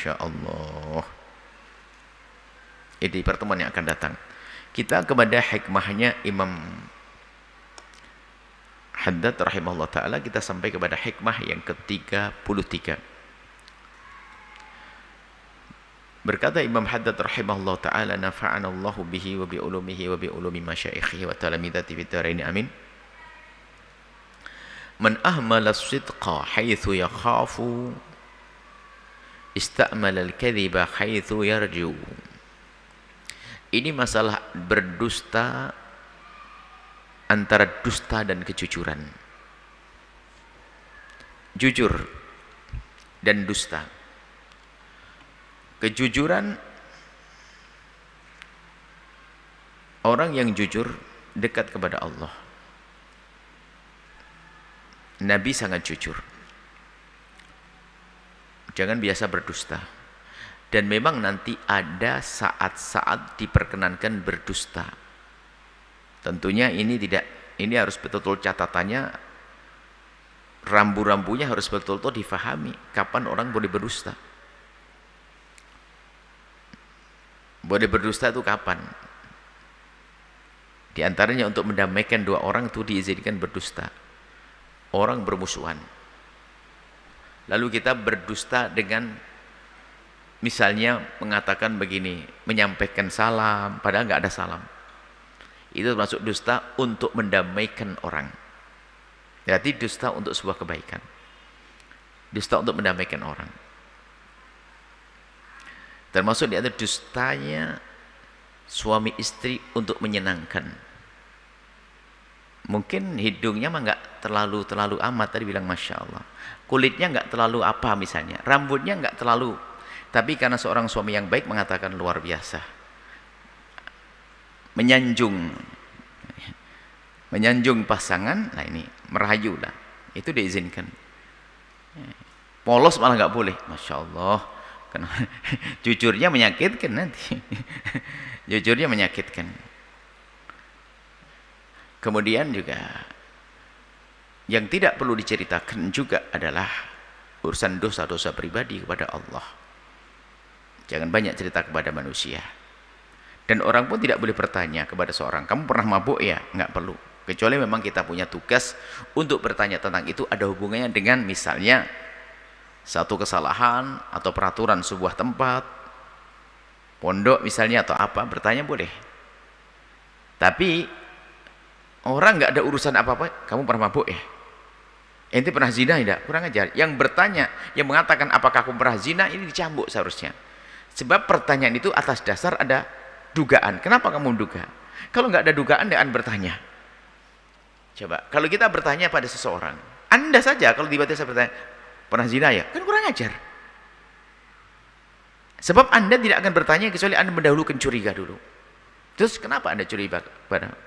Masya Allah. Ini pertemuan yang akan datang. Kita kepada hikmahnya Imam Haddad rahimahullah ta'ala, kita sampai kepada hikmah yang ke-33. Berkata Imam Haddad rahimahullah ta'ala, nafa'ana Allahu bihi wa bi ulumihi wa bi ulumi masyaikhihi wa talamidati fid dharain amin. Man ahmala as-sidqa haitsu yakhafu ista'mala al-kadhiba haitsu yarju. Ini masalah berdusta, antara dusta dan kejujuran. Jujur dan dusta. Kejujuran, orang yang jujur dekat kepada Allah. Nabi sangat jujur. Jangan biasa berdusta. Dan memang nanti ada saat-saat diperkenankan berdusta. Tentunya ini harus betul-betul catatannya, rambu-rambunya harus betul-betul difahami. Kapan orang boleh berdusta? Boleh berdusta itu kapan? Di antaranya untuk mendamaikan dua orang itu diizinkan berdusta. Orang bermusuhan. Lalu kita berdusta dengan misalnya mengatakan begini, menyampaikan salam, padahal nggak ada salam. Itu termasuk dusta untuk mendamaikan orang. Berarti dusta untuk sebuah kebaikan. Dusta untuk mendamaikan orang. Termasuk di antara dustanya suami istri untuk menyenangkan. Mungkin hidungnya mah nggak terlalu amat, tadi bilang Masya Allah. Kulitnya nggak terlalu apa misalnya, rambutnya nggak terlalu. Tapi karena seorang suami yang baik mengatakan luar biasa. Menyanjung pasangan, nah ini merayu lah. Itu diizinkan. Polos malah nggak boleh. Masya Allah. Jujurnya menyakitkan nanti. Jujurnya menyakitkan. Kemudian juga yang tidak perlu diceritakan juga adalah urusan dosa-dosa pribadi kepada Allah. Jangan banyak cerita kepada manusia. Dan orang pun tidak boleh bertanya kepada seorang, kamu pernah mabuk ya? Enggak perlu. Kecuali memang kita punya tugas untuk bertanya tentang itu, ada hubungannya dengan misalnya satu kesalahan atau peraturan sebuah tempat, pondok misalnya atau apa, bertanya boleh. Tapi orang enggak ada urusan apa-apa, kamu pernah mabuk ya? Ente pernah zina tidak? Kurang ajar. Yang bertanya, yang mengatakan apakah kamu pernah zina, ini dicambuk seharusnya. Sebab pertanyaan itu atas dasar ada dugaan. Kenapa kamu menduga? Kalau nggak ada dugaan, jangan bertanya. Coba, kalau kita bertanya pada seseorang, Anda saja kalau tiba-tiba saya bertanya, pernah zina ya? Kan kurang ajar. Sebab Anda tidak akan bertanya kecuali Anda mendahulukan curiga dulu. Terus kenapa Anda curiga pada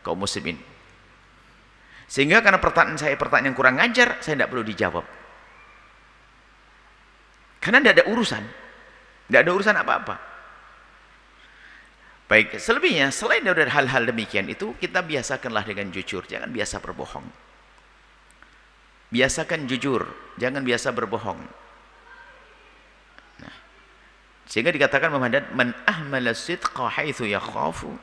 kaum muslimin? Sehingga karena pertanyaan yang kurang ajar, saya tidak perlu dijawab. Karena tidak ada urusan. Tidak ada urusan apa-apa. Baik, selebihnya selain dari hal-hal demikian itu, kita biasakanlah dengan jujur, jangan biasa berbohong. Biasakan jujur, jangan biasa berbohong. Nah, sehingga dikatakan Muhammad, man ahmala sidqa haitsu yakhafu.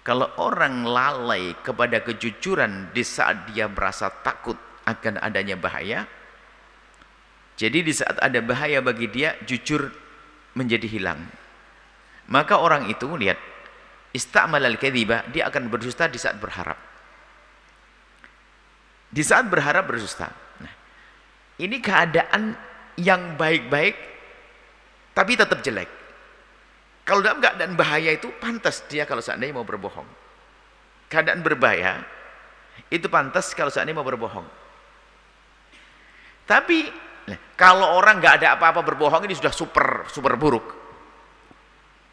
Kalau orang lalai kepada kejujuran di saat dia merasa takut akan adanya bahaya, jadi di saat ada bahaya bagi dia, jujur menjadi hilang. Maka orang itu, lihat, ista'mal al-kadhiba, dia akan berdusta di saat berharap. Di saat berharap berdusta. Nah, ini keadaan yang baik-baik, tapi tetap jelek. Kalau dalam keadaan bahaya itu, pantas dia kalau seandainya mau berbohong. Keadaan berbahaya, itu pantas kalau seandainya mau berbohong. Tapi kalau orang nggak ada apa-apa berbohong, ini sudah super buruk.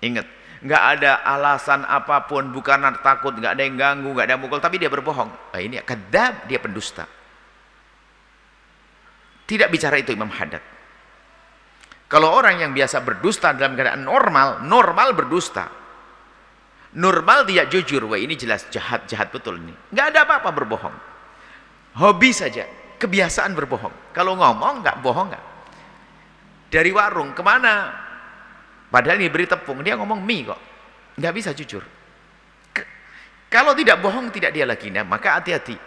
Ingat, nggak ada alasan apapun, bukan takut, nggak ada yang ganggu, nggak ada mukul, tapi dia berbohong. Nah, ini kadzab, dia pendusta. Tidak bicara itu Imam Haddad. Kalau orang yang biasa berdusta dalam keadaan normal berdusta. Normal tidak jujur, wah ini jelas jahat betul ini. Nggak ada apa-apa berbohong. Hobi saja. Kebiasaan berbohong. Kalau ngomong nggak bohong nggak. dari warung kemana? Padahal ini beri tepung, dia ngomong mie kok. Nggak bisa jujur. Kalau tidak bohong, tidak dia lagi. Nah, maka hati-hati.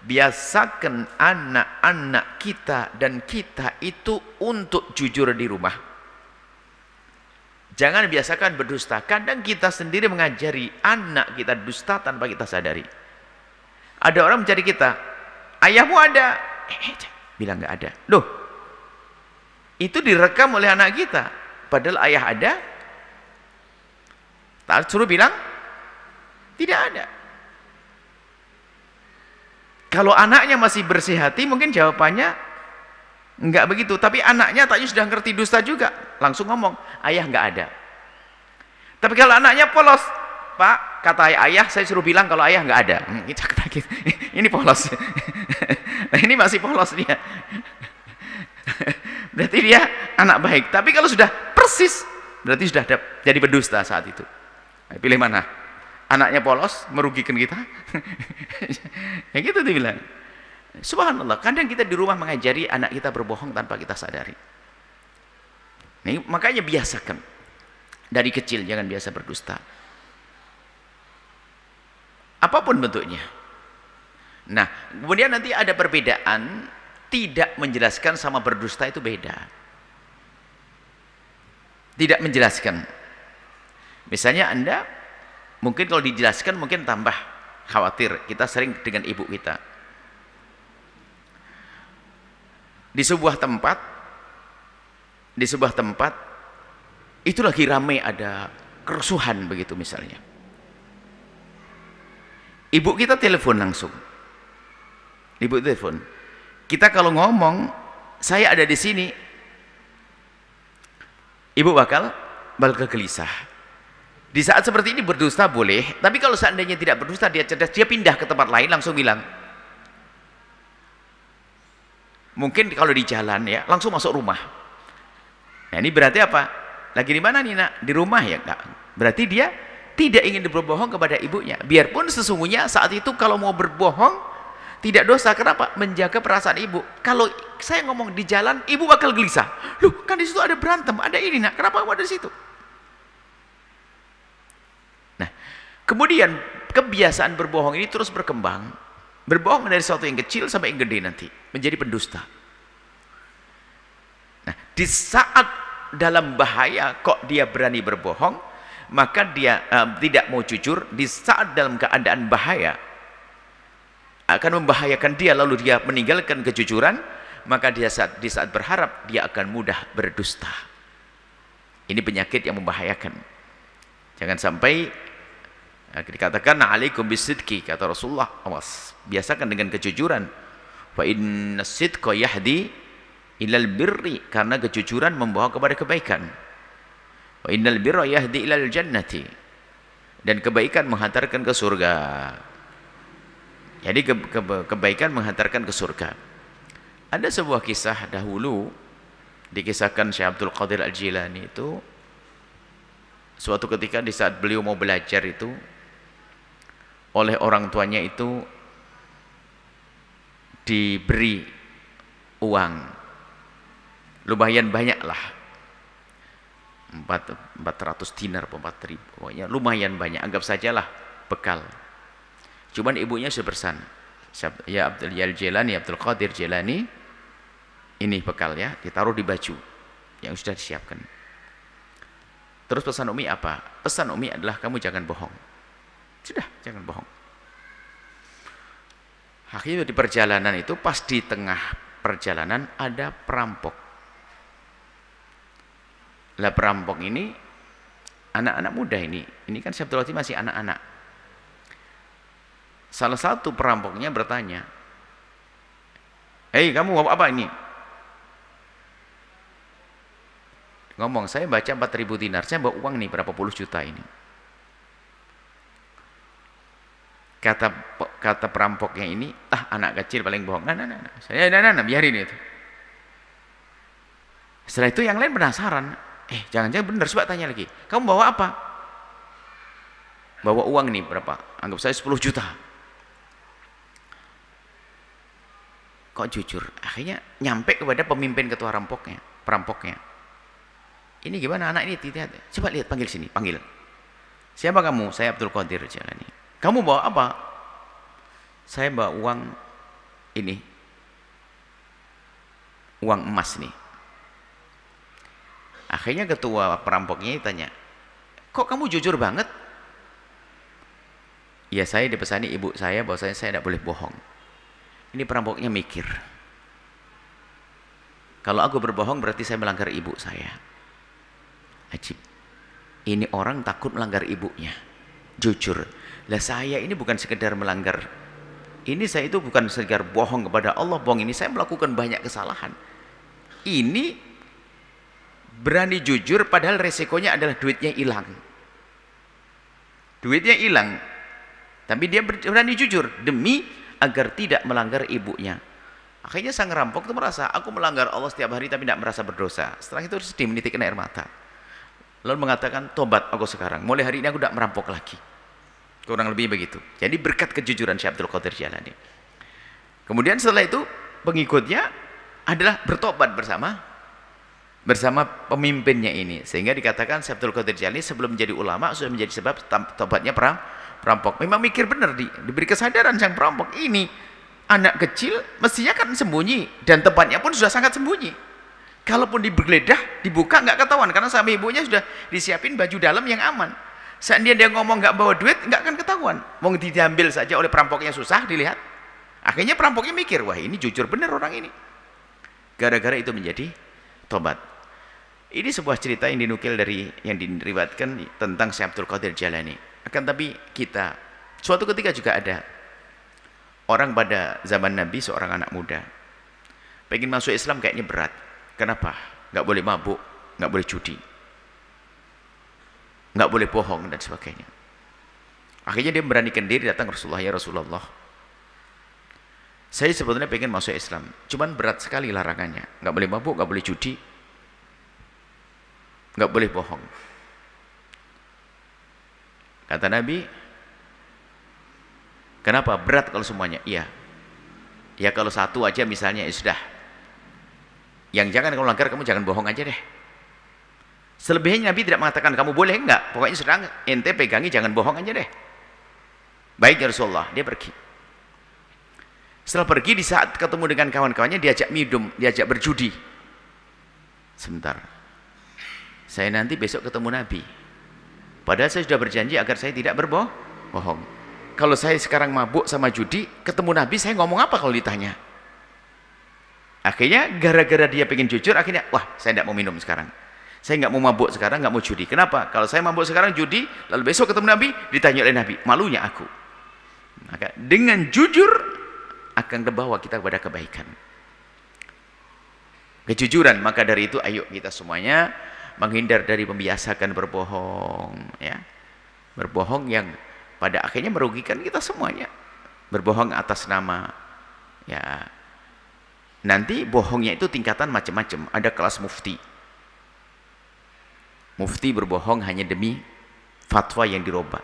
Biasakan anak-anak kita dan kita itu untuk jujur di rumah. Jangan biasakan berdusta. Kadang kita sendiri mengajari anak kita dusta tanpa kita sadari. Ada orang mencari kita, ayahmu ada? Bilang nggak ada. Loh, itu direkam oleh anak kita. Padahal ayah ada. Tak suruh bilang tidak ada. Kalau anaknya masih bersih hati, mungkin jawabannya enggak begitu. Tapi anaknya taknya sudah ngerti dusta juga, langsung ngomong, ayah enggak ada. Tapi kalau anaknya polos, Pak, kata ayah, saya suruh bilang kalau ayah enggak ada. Ini polos. Ini masih polos dia. Berarti dia anak baik. Tapi kalau sudah persis, berarti sudah jadi pendusta saat itu. Pilih mana? Anaknya polos, merugikan kita. Ya gitu dibilang. Subhanallah, kadang kita di rumah mengajari anak kita berbohong tanpa kita sadari. Nah, makanya biasakan. Dari kecil jangan biasa berdusta. Apapun bentuknya. Nah, kemudian nanti ada perbedaan, tidak menjelaskan sama berdusta itu beda. Tidak menjelaskan. Misalnya Anda mungkin kalau dijelaskan mungkin tambah khawatir. Kita sering dengan ibu kita. Di sebuah tempat itu lagi ramai ada kerusuhan begitu misalnya. Ibu kita telepon langsung. Ibu telepon. Kita kalau ngomong, saya ada di sini. Ibu bakal gelisah. Di saat seperti ini berdusta boleh, tapi kalau seandainya tidak berdusta, dia cerdas, dia pindah ke tempat lain, langsung bilang. Mungkin kalau di jalan ya, langsung masuk rumah. Nah ini berarti apa? Lagi di mana nih nak? Di rumah ya? Enggak. Berarti dia tidak ingin berbohong kepada ibunya. Biarpun sesungguhnya saat itu kalau mau berbohong, tidak dosa. Kenapa? Menjaga perasaan ibu. Kalau saya ngomong di jalan, ibu bakal gelisah. Loh, kan di situ ada berantem, ada ini nak. Kenapa kamu ada di situ? Kemudian kebiasaan berbohong ini terus berkembang. Berbohong dari sesuatu yang kecil sampai yang gede nanti. Menjadi pendusta. Nah, di saat dalam bahaya kok dia berani berbohong, maka dia tidak mau jujur. Di saat dalam keadaan bahaya, akan membahayakan dia, lalu dia meninggalkan kejujuran, maka dia di saat berharap, dia akan mudah berdusta. Ini penyakit yang membahayakan. Jangan sampai dikatakan alaikum bisidqi, kata Rasulullah, awas, biasakan dengan kejujuran. Fa inna sidqa yahdi ilal birri, karena kejujuran membawa kepada kebaikan. Wa innal birra yahdi ilal jannati, dan kebaikan menghantarkan ke surga. Jadi kebaikan menghantarkan ke surga. Ada sebuah kisah dahulu dikisahkan Syekh Abdul Qadir Al-Jilani itu, suatu ketika di saat beliau mau belajar itu, oleh orang tuanya itu diberi uang lumayan banyak lah, 400 dinar, 4.000, pokoknya lumayan banyak, anggap sajalah bekal. Cuman ibunya sudah berpesan, ya Abdul Qadir Jilani, ini bekal ya, ditaruh di baju yang sudah disiapkan. Terus pesan Umi apa? Pesan Umi adalah kamu jangan bohong. Sudah, jangan bohong. Akhirnya di perjalanan itu, pas di tengah perjalanan ada perampok. Lah perampok ini anak-anak muda ini kan sebetulnya masih anak-anak. Salah satu perampoknya bertanya, "Hei, kamu apa ini?" Ngomong, "Saya baca 4.000 dinar, saya bawa uang nih berapa puluh juta ini." Kata perampoknya ini, anak kecil paling bohong. Nah, biarin itu. Setelah itu yang lain penasaran, jangan-jangan benar, coba tanya lagi, kamu bawa apa? Bawa uang nih berapa? Anggap saya 10 juta. Kok jujur? Akhirnya nyampe kepada pemimpin ketua perampoknya. ini gimana anak ini? Lihat. Coba lihat, panggil sini, panggil. Siapa kamu? Saya Abdul Qadir Jalani. Kamu bawa apa? Saya bawa uang ini. Uang emas nih. Akhirnya ketua perampoknya tanya, kok kamu jujur banget? Ya saya dipesani ibu saya bahwa saya tidak boleh bohong. Ini perampoknya mikir. Kalau aku berbohong berarti saya melanggar ibu saya. Ajib. Ini orang takut melanggar ibunya. Jujur. Lah saya ini bukan sekedar melanggar. Ini saya itu bukan sekedar bohong kepada Allah. Bohong ini saya melakukan banyak kesalahan. Ini berani jujur padahal resikonya adalah duitnya hilang. Duitnya hilang. Tapi dia berani jujur demi agar tidak melanggar ibunya. Akhirnya sang rampok itu merasa, aku melanggar Allah setiap hari tapi tidak merasa berdosa. Setelah itu sedih menitikkan air mata. Lalu mengatakan, tobat aku sekarang. Mulai hari ini aku tidak merampok lagi. Kurang lebih begitu. Jadi berkat kejujuran Syekh Abdul Qadir Jalani. Kemudian setelah itu pengikutnya adalah bertobat bersama pemimpinnya ini. Sehingga dikatakan Syekh Abdul Qadir Jalani sebelum menjadi ulama sudah menjadi sebab tobatnya perampok. Memang mikir benar, diberi kesadaran sang perampok ini anak kecil mestinya kan sembunyi dan tempatnya pun sudah sangat sembunyi. Kalaupun digeledah, dibuka nggak ketahuan karena sama ibunya sudah disiapin baju dalam yang aman. Seandainya dia ngomong nggak bawa duit, nggak akan ketahuan. Mau diambil saja oleh perampoknya susah dilihat. Akhirnya perampoknya mikir, wah ini jujur benar orang ini. Gara-gara itu menjadi tobat. Ini sebuah cerita yang dinukil dari yang diriwayatkan tentang Syekh Abdul Qadir Jalani. Akan tapi kita suatu ketika juga ada orang pada zaman Nabi, seorang anak muda pengen masuk Islam kayaknya berat. Kenapa? Nggak boleh mabuk, nggak boleh judi, nggak boleh bohong dan sebagainya. Akhirnya dia beranikan diri datang ke Rasulullah, ya Rasulullah, saya sebetulnya pengen masuk Islam, cuman berat sekali larangannya. Nggak boleh mabuk, nggak boleh judi, nggak boleh bohong. Kata Nabi, kenapa berat kalau semuanya? Iya. Ya kalau satu aja misalnya ya sudah. Yang jangan kamu langgar, kamu jangan bohong aja deh. Selebihnya Nabi tidak mengatakan kamu boleh, enggak. Pokoknya sedang ente pegangi, jangan bohong aja deh. Baik ya Rasulullah, dia pergi. Setelah pergi, di saat ketemu dengan kawan-kawannya, diajak minum, diajak berjudi. Sebentar, saya nanti besok ketemu Nabi. Padahal saya sudah berjanji agar saya tidak berbohong. Kalau saya sekarang mabuk sama judi, ketemu Nabi, saya ngomong apa kalau ditanya? Akhirnya gara-gara dia pengen jujur, akhirnya wah saya tidak mau minum sekarang, saya nggak mau mabuk sekarang, nggak mau judi. Kenapa? Kalau saya mabuk sekarang judi, lalu besok ketemu Nabi, ditanya oleh Nabi, malunya aku. Maka dengan jujur akan membawa kita kepada kebaikan, kejujuran. Maka dari itu ayo kita semuanya menghindar dari membiasakan berbohong, ya, berbohong yang pada akhirnya merugikan kita semuanya. Berbohong atas nama, ya, nanti bohongnya itu tingkatan macam-macam. Ada kelas mufti. Mufti berbohong hanya demi fatwa yang dirubah,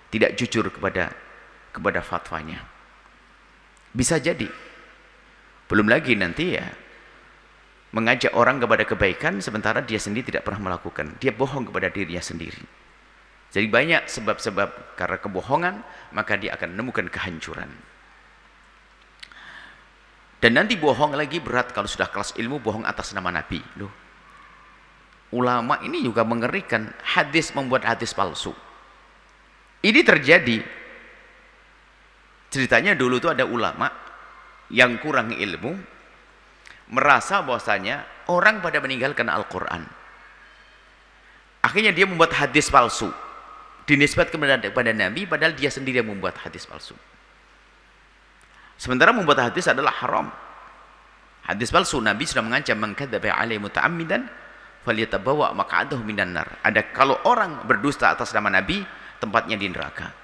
tidak jujur kepada fatwanya. Bisa jadi. Belum lagi nanti ya mengajak orang kepada kebaikan sementara dia sendiri tidak pernah melakukan. Dia bohong kepada dirinya sendiri. Jadi banyak sebab-sebab karena kebohongan, maka dia akan menemukan kehancuran. Dan nanti bohong lagi berat kalau sudah kelas ilmu, bohong atas nama Nabi. Loh, ulama ini juga mengerikan. Hadis, membuat hadis palsu. Ini terjadi. Ceritanya dulu itu ada ulama yang kurang ilmu, merasa bahwasanya orang pada meninggalkan Al-Quran. Akhirnya dia membuat hadis palsu, dinisbatkan kepada Nabi, padahal dia sendiri yang membuat hadis palsu. Sementara membuat hadis adalah haram. Hadis palsu, Nabi sudah mengancam, man kadzdzaba alaihi muta'ammidan falyatabawa maq'adahu minan nar. Ada kalau orang berdusta atas nama Nabi, tempatnya di neraka.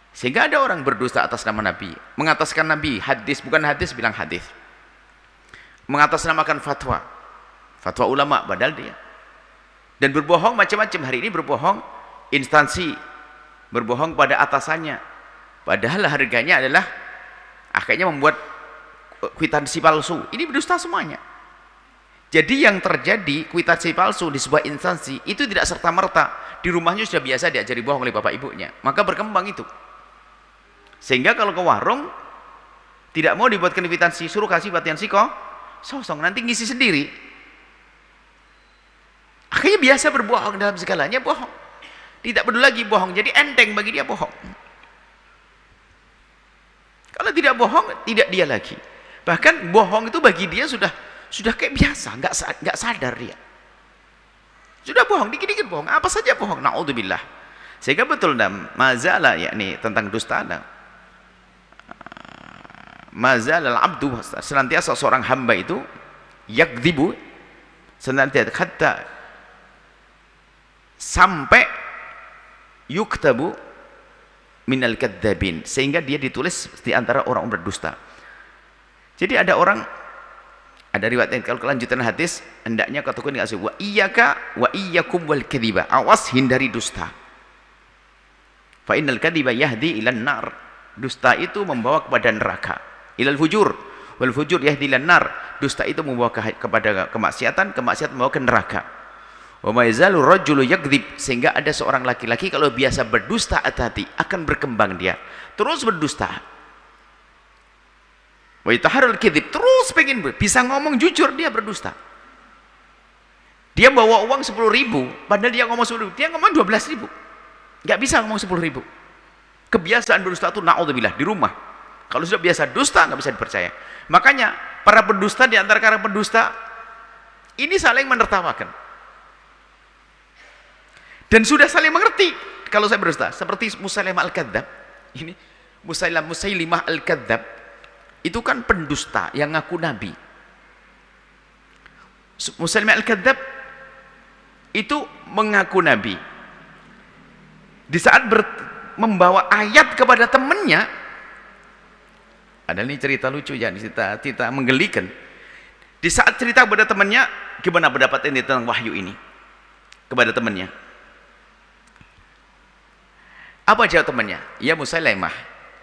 Sehingga ada orang berdusta atas nama Nabi, mengataskan Nabi, hadis bukan hadis bilang hadis. Mengatasnamakan fatwa. Fatwa ulama padahal dia. Dan berbohong macam-macam. Hari ini berbohong instansi, berbohong pada atasannya. Padahal harganya adalah akhirnya membuat kwitansi palsu. Ini berdusta semuanya. Jadi yang terjadi kwitansi palsu di sebuah instansi itu tidak serta-merta di rumahnya sudah biasa diajari bohong oleh bapak ibunya, maka berkembang itu. Sehingga kalau ke warung tidak mau dibuatkan kwitansi, suruh kasih batian siko sosong, nanti ngisi sendiri. Akhirnya biasa berbohong dalam segalanya, bohong. Tidak peduli lagi bohong, jadi enteng bagi dia bohong. Kalau tidak bohong, tidak dia lagi. Bahkan bohong itu bagi dia sudah kayak biasa, nggak sadar dia. Sudah bohong, dikit-dikit bohong, apa saja bohong. Naudzubillah. Sehingga betul mazalah, yakni tentang dusta. Mazalal abdu, senantiasa seorang hamba itu yakdzibu, senantiasa hatta sampai yuktabu minal kadzabin, sehingga dia ditulis di antara orang berdusta. Jadi ada riwayat kalau kelanjutan hadis, hendaknya katakan dikasih wa iyyaka wa iyyakum wal kadziba, awas hindari dusta. Fa innal kadziba yahdi ilan nar, dusta itu membawa kepada neraka. Ilal fujur wal fujur yahdi ilan nar, dusta itu membawa kepada kemaksiatan, kemaksiatan membawa ke neraka. Wa ma yazalu rajulu yakdzib, sehingga ada seorang laki-laki kalau biasa berdusta, hati-hati akan berkembang dia terus berdusta. Wa yataharul kadzib, terus pengen bisa ngomong jujur, dia berdusta. Dia bawa uang 10.000 padahal dia ngomong 10.000, dia ngomong 12.000. Enggak bisa ngomong 10.000. Kebiasaan berdusta itu naudzubillah di rumah. Kalau sudah biasa dusta enggak bisa dipercaya. Makanya para pendusta, di antara para pendusta ini saling menertawakan. Dan sudah saling mengerti kalau saya berdusta. Seperti Musailimah Al-Kadzab. Ini Musailimah Al-Kadzab itu kan pendusta yang ngaku nabi. Musailimah Al-Kadzab itu mengaku nabi. Di saat membawa ayat kepada temannya, ada ini cerita lucu ya, cerita menggelikan. Di saat cerita kepada temannya, gimana pendapat ini tentang wahyu ini kepada temannya? Apa jawab temannya? Ya Musailimah,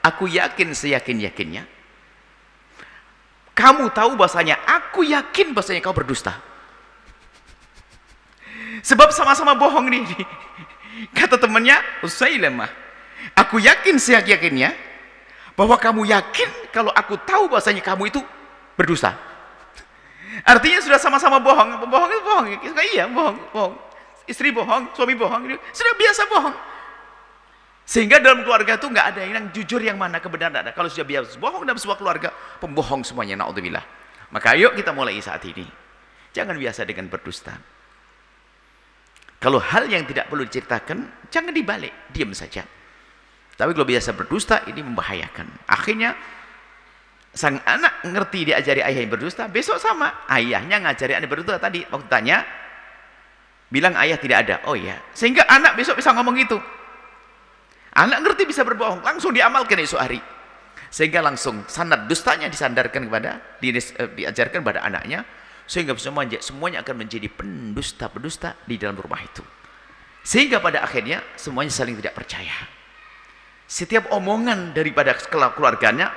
aku yakin seyakin-yakinnya kamu tahu bahasanya aku yakin bahasanya kau berdusta. Sebab sama-sama bohong nih. Kata temannya, Musailimah, aku yakin seyakin-yakinnya bahwa kamu yakin kalau aku tahu bahasanya kamu itu berdusta. Artinya sudah sama-sama bohong. Bohong itu bohong. Iya, bohong. Istri bohong, suami bohong, sudah biasa bohong. Sehingga dalam keluarga itu nggak ada yang jujur, yang mana kebenaran ada. Kalau sudah biasa bohong dalam sebuah keluarga, pembohong semuanya, naudzubillah. Maka ayo kita mulai saat ini. Jangan biasa dengan berdusta. Kalau hal yang tidak perlu diceritakan, jangan dibalik, diam saja. Tapi kalau biasa berdusta, ini membahayakan. Akhirnya sang anak ngerti diajari ayah yang berdusta, besok sama ayahnya ngajari anak berdusta tadi. Waktu tanya, bilang ayah tidak ada. Oh iya, sehingga anak besok bisa ngomong gitu. Anak ngerti bisa berbohong, langsung diamalkan esok hari. Sehingga langsung sanad dustanya disandarkan kepada, diajarkan pada anaknya. Sehingga semuanya akan menjadi pendusta-pendusta di dalam rumah itu. Sehingga pada akhirnya semuanya saling tidak percaya. Setiap omongan daripada keluarganya,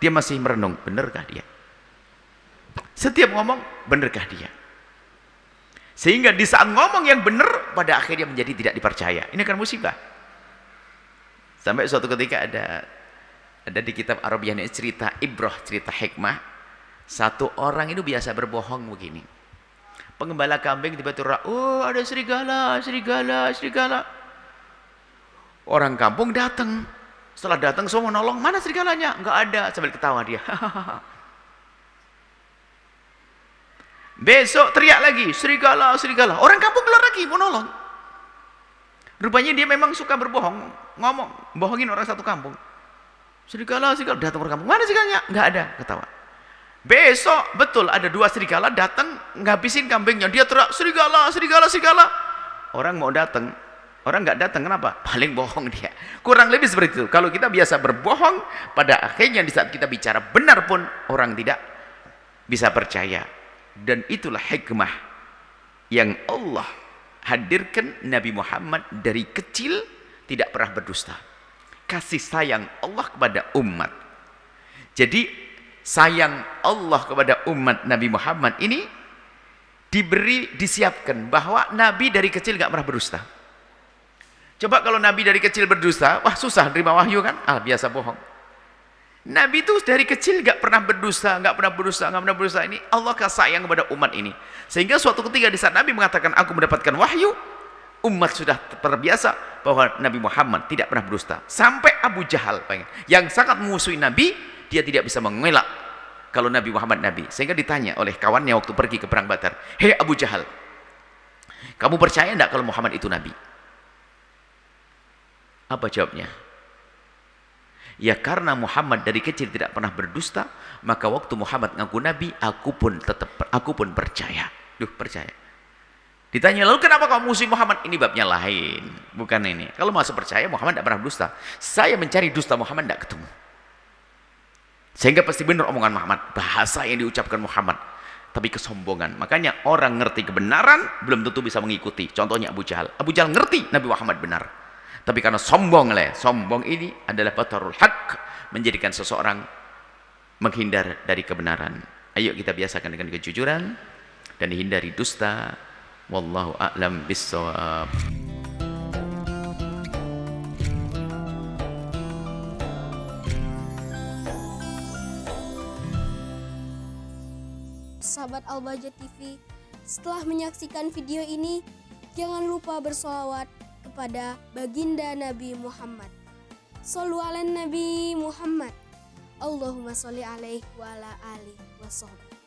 dia masih merenung, benarkah dia? Setiap ngomong, benarkah dia? Sehingga di saat ngomong yang benar, pada akhirnya menjadi tidak dipercaya. Ini kan musibah. Sampai suatu ketika ada di kitab Arabiah ini cerita ibrah, cerita hikmah. Satu orang itu biasa berbohong begini. Pengembala kambing tiba-tiba, oh ada serigala. Orang kampung datang. Setelah datang semua menolong, mana serigalanya? Enggak ada, sambil ketawa dia. Besok teriak lagi, serigala. Orang kampung keluar lagi mau nolong. Rupanya dia memang suka berbohong, bohongin orang satu kampung. Serigala, datang orang kampung. Mana serigalanya? Enggak ada, ketawa. Besok betul ada 2 serigala datang ngabisin kambingnya. Dia teriak, serigala. Orang mau datang, orang enggak datang, kenapa? Paling bohong dia. Kurang lebih seperti itu. Kalau kita biasa berbohong, pada akhirnya di saat kita bicara benar pun orang tidak bisa percaya. Dan itulah hikmah yang Allah hadirkan Nabi Muhammad dari kecil tidak pernah berdusta. Kasih sayang Allah kepada umat. Jadi sayang Allah kepada umat Nabi Muhammad ini disiapkan bahwa Nabi dari kecil nggak pernah berdusta. Coba kalau Nabi dari kecil berdusta, wah susah terima wahyu kan? Biasa bohong. Nabi itu dari kecil nggak pernah berdusta, nggak pernah berdusta. Ini Allah kasih sayang kepada umat ini. Sehingga suatu ketika di saat Nabi mengatakan aku mendapatkan wahyu, umat sudah terbiasa bahwa Nabi Muhammad tidak pernah berdusta. Sampai Abu Jahal yang sangat memusuhi Nabi, dia tidak bisa mengelak kalau Nabi Muhammad Nabi. Sehingga ditanya oleh kawannya waktu pergi ke perang Badar, hei Abu Jahal, kamu percaya tidak kalau Muhammad itu Nabi? Apa jawabnya? Ya karena Muhammad dari kecil tidak pernah berdusta, maka waktu Muhammad ngaku Nabi, aku pun percaya. Percaya. Ditanya, lalu kenapa kamu musuh Muhammad? Ini babnya lain, bukan ini. Kalau masih percaya Muhammad tidak pernah berdusta, saya mencari dusta Muhammad tidak ketemu. Sehingga pasti benar omongan Muhammad, bahasa yang diucapkan Muhammad, tapi kesombongan. Makanya orang ngerti kebenaran belum tentu bisa mengikuti. Contohnya Abu Jahal. Abu Jahal ngerti Nabi Muhammad benar, tapi karena sombong ini adalah batarul haq, menjadikan seseorang menghindar dari kebenaran. Ayo kita biasakan dengan kejujuran dan hindari dusta. Wallahu a'lam bissawab. Sahabat Al-Bahjah TV, setelah menyaksikan video ini, jangan lupa bersolawat kepada baginda Nabi Muhammad. Shollu ala Nabi Muhammad. Allahumma sholli alaihi wa ala alihi wa sahbihi.